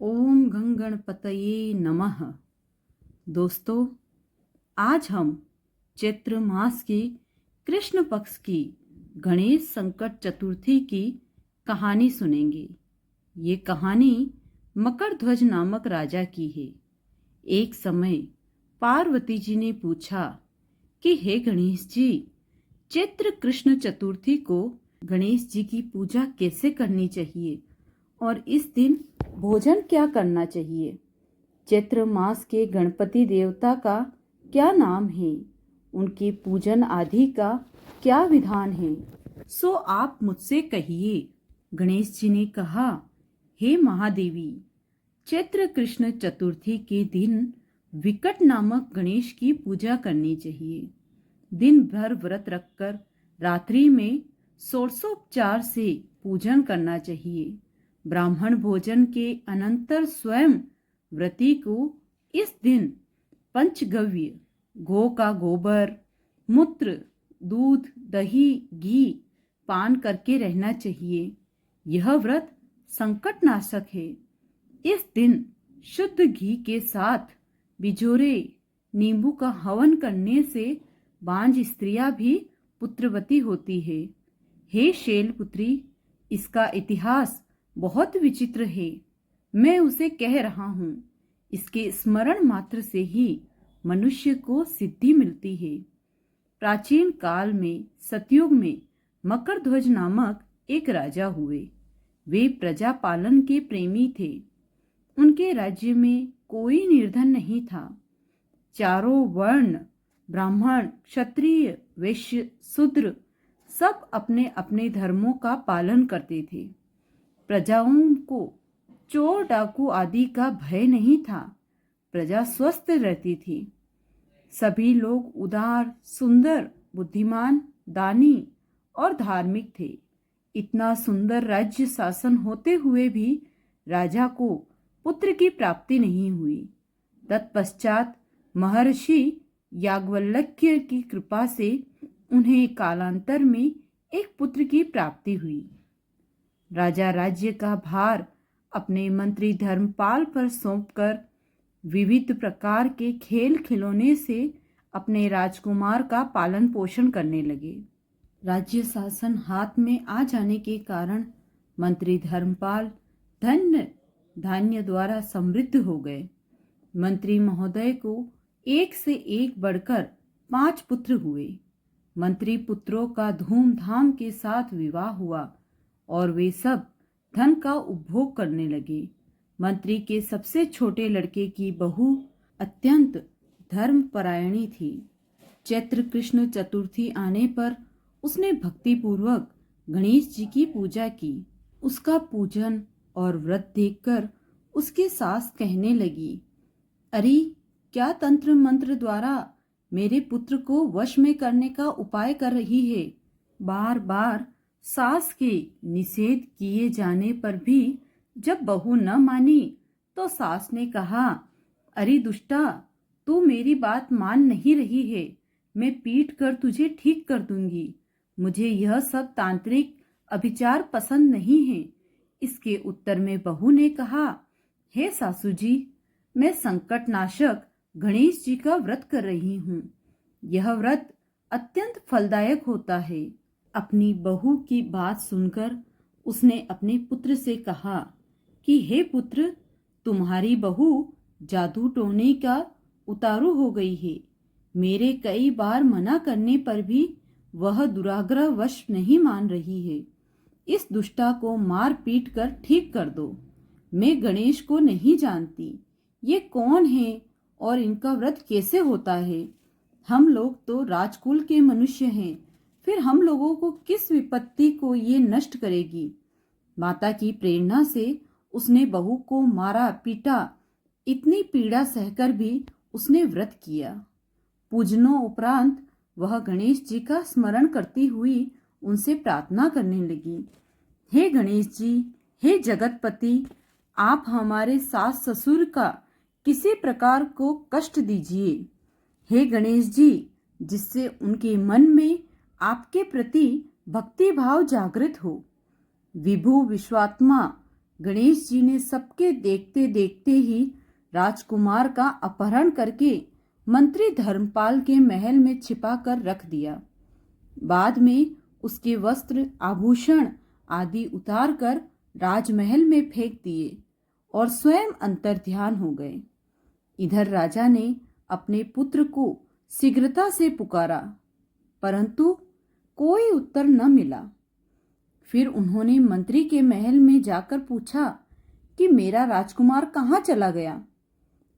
ओम गं गणपतये नमः। दोस्तों, आज हम चैत्र मास की कृष्ण पक्ष की गणेश संकट चतुर्थी की कहानी सुनेंगे। ये कहानी मकर ध्वज नामक राजा की है। एक समय पार्वती जी ने पूछा कि हे गणेश जी, चैत्र कृष्ण चतुर्थी को गणेश जी की पूजा कैसे करनी चाहिए और इस दिन भोजन क्या करना चाहिए। चैत्र मास के गणपति देवता का क्या नाम है, उनके पूजन आदि का क्या विधान है, सो आप मुझसे कहिए। गणेश जी ने कहा, हे महादेवी, चैत्र कृष्ण चतुर्थी के दिन विकट नामक गणेश की पूजा करनी चाहिए। दिन भर व्रत रखकर रात्रि में षोडशोपचार से पूजन करना चाहिए। ब्राह्मण भोजन के अनंतर स्वयं व्रती को इस दिन पंचगव्य गौ का गोबर, मूत्र, दूध, दही, घी पान करके रहना चाहिए। यह व्रत संकट नाशक है। इस दिन शुद्ध घी के साथ बिजोरे नींबू का हवन करने से बांझ स्त्रियां भी पुत्रवती होती है। हे शैलपुत्री, इसका इतिहास बहुत विचित्र है। मैं उसे कह रहा हूँ। इसके स्मरण मात्र से ही मनुष्य को सिद्धि मिलती है। प्राचीन काल में सतयुग में मकर ध्वज नामक एक राजा हुए। वे प्रजा पालन के प्रेमी थे। उनके राज्य में कोई निर्धन नहीं था। चारों वर्ण, ब्राह्मण, क्षत्रिय, वैश्य, शूद्र सब अपने अपने धर्मों का पालन करते थे। प्रजाओं को चोर डाकू आदि का भय नहीं था। प्रजा स्वस्थ रहती थी। सभी लोग उदार, सुंदर, बुद्धिमान, दानी और धार्मिक थे। इतना सुंदर राज्य शासन होते हुए भी राजा को पुत्र की प्राप्ति नहीं हुई। तत्पश्चात महर्षि याज्ञवल्क्य की कृपा से उन्हें कालांतर में एक पुत्र की प्राप्ति हुई। राजा राज्य का भार अपने मंत्री धर्मपाल पर सौंपकर विविध प्रकार के खेल खिलौने से अपने राजकुमार का पालन पोषण करने लगे। राज्य शासन हाथ में आ जाने के कारण मंत्री धर्मपाल धन धान्य द्वारा समृद्ध हो गए। मंत्री महोदय को एक से एक बढ़कर 5 पुत्र हुए। मंत्री पुत्रों का धूमधाम के साथ विवाह हुआ और वे सब धन का उपभोग करने लगे। मंत्री के सबसे छोटे लड़के की बहू अत्यंत धर्मपरायणी थी। चैत्र कृष्ण चतुर्थी आने पर उसने भक्तिपूर्वक गणेश जी की पूजा की। उसका पूजन और व्रत देखकर उसकी सास कहने लगी, अरे, क्या तंत्र मंत्र द्वारा मेरे पुत्र को वश में करने का उपाय कर रही है। बार बार सास के निषेध किए जाने पर भी जब बहू न मानी तो सास ने कहा, अरे दुष्टा, तू मेरी बात मान नहीं रही है। मैं पीट कर तुझे ठीक कर दूंगी। मुझे यह सब तांत्रिक अभिचार पसंद नहीं है। इसके उत्तर में बहू ने कहा, हे सासू जी, मैं संकट नाशक गणेश जी का व्रत कर रही हूँ। यह व्रत अत्यंत फलदायक होता है। अपनी बहू की बात सुनकर उसने अपने पुत्र से कहा कि हे पुत्र, तुम्हारी बहू जादू टोने का उतारू हो गई है। मेरे कई बार मना करने पर भी वह दुराग्रह वश नहीं मान रही है। इस दुष्टा को मार पीट कर ठीक कर दो। मैं गणेश को नहीं जानती। ये कौन है और इनका व्रत कैसे होता है। हम लोग तो राजकुल के मनुष्य हैं, फिर हम लोगों को किस विपत्ति को ये नष्ट करेगी। माता की प्रेरणा से उसने बहू को मारा पीटा। इतनी पीड़ा सहकर भी उसने व्रत किया। पूजनों उपरांत वह गणेश जी का स्मरण करती हुई उनसे प्रार्थना करने लगी, हे गणेश जी, हे जगतपति, आप हमारे सास ससुर का किसी प्रकार को कष्ट दीजिए। हे गणेश जी, जिससे उनके मन में आपके प्रति भक्ति भाव जागृत हो। विभु विश्वात्मा गणेश जी ने सबके देखते देखते ही राजकुमार का अपहरण करके मंत्री धर्मपाल के महल में छिपा कर रख दिया। बाद में उसके वस्त्र आभूषण आदि उतार कर राजमहल में फेंक दिए और स्वयं अंतर्ध्यान हो गए। इधर राजा ने अपने पुत्र को शीघ्रता से पुकारा, परंतु कोई उत्तर न मिला। फिर उन्होंने मंत्री के महल में जाकर पूछा कि मेरा राजकुमार कहाँ चला गया।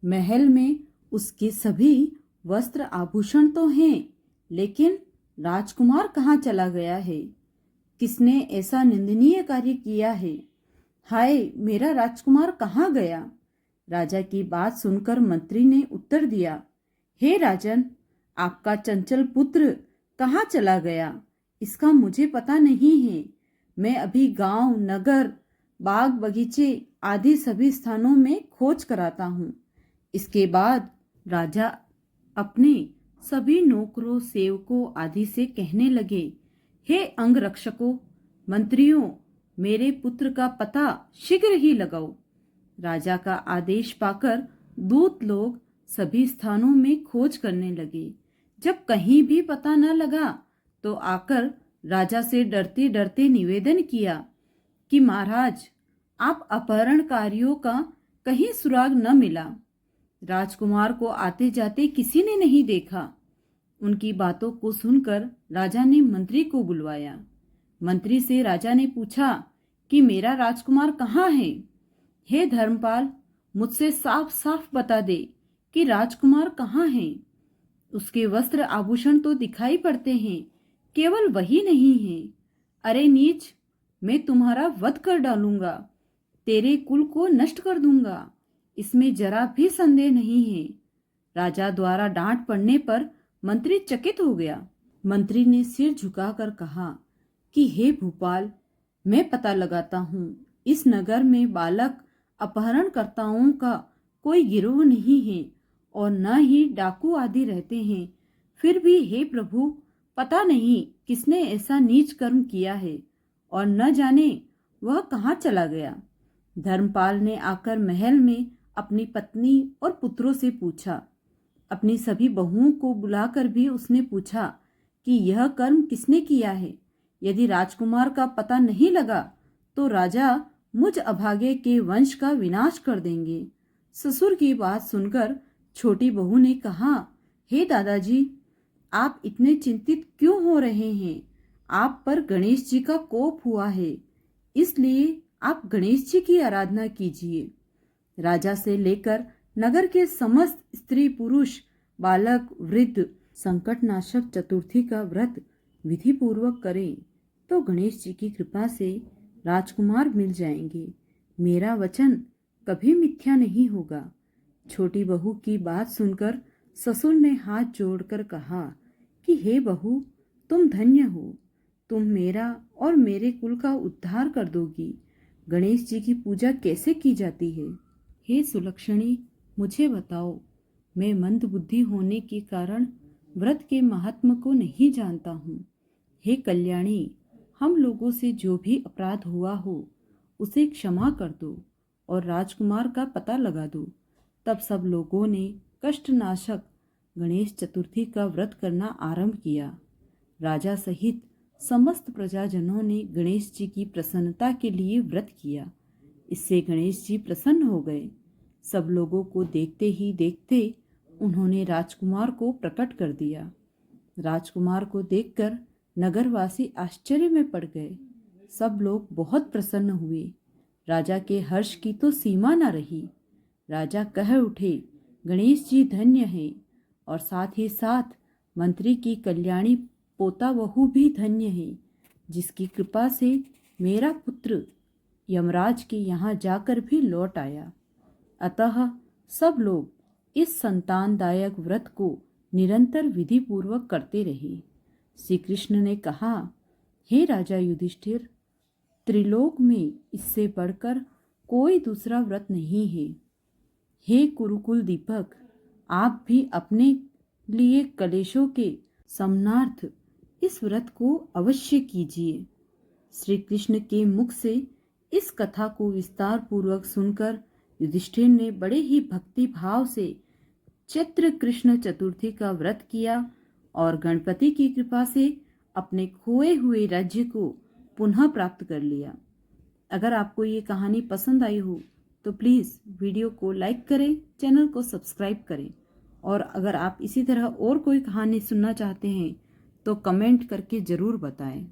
महल में उसके सभी वस्त्र आभूषण तो हैं, लेकिन राजकुमार कहाँ चला गया है? किसने ऐसा निंदनीय कार्य किया है? हाय, मेरा राजकुमार कहाँ गया? राजा की बात सुनकर मंत्री ने उत्तर दिया, हे राजन, आपका चंचल पुत्र कहाँ चला गया इसका मुझे पता नहीं है। मैं अभी गांव, नगर, बाग बगीचे आदि सभी स्थानों में खोज कराता हूँ। इसके बाद राजा अपने सभी नौकरों, सेवकों आदि से कहने लगे, हे अंगरक्षकों, मंत्रियों, मेरे पुत्र का पता शीघ्र ही लगाओ। राजा का आदेश पाकर दूत लोग सभी स्थानों में खोज करने लगे। जब कहीं भी पता न लगा तो आकर राजा से डरते डरते निवेदन किया कि महाराज, आप अपहरणकारियों का कहीं सुराग न मिला। राजकुमार को आते जाते किसी ने नहीं देखा। उनकी बातों को सुनकर राजा ने मंत्री को बुलवाया। मंत्री से राजा ने पूछा कि मेरा राजकुमार कहाँ है? हे धर्मपाल, मुझसे साफ साफ बता दे कि राजकुमार कहाँ है। उसके वस्त्र आभूषण तो दिखाई पड़ते हैं, केवल वही नहीं है। अरे नीच, मैं तुम्हारा वध कर डालूंगा, तेरे कुल को नष्ट कर दूंगा, इसमें जरा भी संदेह नहीं है। राजा द्वारा डांट पड़ने पर मंत्री चकित हो गया। मंत्री ने सिर झुकाकर कहा कि हे भूपाल, मैं पता लगाता हूँ। इस नगर में बालक अपहरणकर्ताओं का कोई गिरोह नहीं है और न ही डाकू आदि रहते हैं। फिर भी हे प्रभु, पता नहीं किसने ऐसा नीच कर्म किया है और न जाने वह कहाँ चला गया। धर्मपाल ने आकर महल में अपनी पत्नी और पुत्रों से पूछा। अपनी सभी बहुओं को बुलाकर भी उसने पूछा कि यह कर्म किसने किया है। यदि राजकुमार का पता नहीं लगा तो राजा मुझ अभागे के वंश का विनाश कर देंगे। ससुर की बात सुनकर छोटी बहू ने कहा, हे दादाजी, आप इतने चिंतित क्यों हो रहे हैं? आप पर गणेश जी का कोप हुआ है, इसलिए आप गणेश जी की आराधना कीजिए। राजा से लेकर नगर के समस्त स्त्री पुरुष, बालक, वृद्ध संकटनाशक चतुर्थी का व्रत विधि पूर्वक करें तो गणेश जी की कृपा से राजकुमार मिल जाएंगे। मेरा वचन कभी मिथ्या नहीं होगा। छोटी बहू की बात सुनकर ससुर ने हाथ जोड़कर कहा कि हे बहू, तुम धन्य हो, तुम मेरा और मेरे कुल का उद्धार कर दोगी। गणेश जी की पूजा कैसे की जाती है? हे सुलक्षणी, मुझे बताओ। मैं मंद बुद्धि होने के कारण व्रत के महात्म को नहीं जानता हूँ। हे कल्याणी, हम लोगों से जो भी अपराध हुआ हो उसे क्षमा कर दो और राजकुमार का पता लगा दो। तब सब लोगों ने कष्टनाशक गणेश चतुर्थी का व्रत करना आरंभ किया। राजा सहित समस्त प्रजाजनों ने गणेश जी की प्रसन्नता के लिए व्रत किया। इससे गणेश जी प्रसन्न हो गए। सब लोगों को देखते ही देखते उन्होंने राजकुमार को प्रकट कर दिया। राजकुमार को देखकर नगरवासी आश्चर्य में पड़ गए। सब लोग बहुत प्रसन्न हुए। राजा के हर्ष की तो सीमा न रही। राजा कह उठे, गणेश जी धन्य हैं और साथ ही साथ मंत्री की कल्याणी पोता बहू भी धन्य है, जिसकी कृपा से मेरा पुत्र यमराज के यहाँ जाकर भी लौट आया। अतः सब लोग इस संतानदायक व्रत को निरंतर विधि पूर्वक करते रहे। श्री कृष्ण ने कहा, हे राजा युधिष्ठिर, त्रिलोक में इससे बढ़कर कोई दूसरा व्रत नहीं है। हे कुरुकुल दीपक, आप भी अपने लिए कलेशों के समनार्थ इस व्रत को अवश्य कीजिए। श्री कृष्ण के मुख से इस कथा को विस्तार पूर्वक सुनकर युधिष्ठिर ने बड़े ही भक्ति भाव से चैत्र कृष्ण चतुर्थी का व्रत किया और गणपति की कृपा से अपने खोए हुए राज्य को पुनः प्राप्त कर लिया। अगर आपको ये कहानी पसंद आई हो तो प्लीज़ वीडियो को लाइक करें, चैनल को सब्सक्राइब करें और अगर आप इसी तरह और कोई कहानी सुनना चाहते हैं तो कमेंट करके ज़रूर बताएं।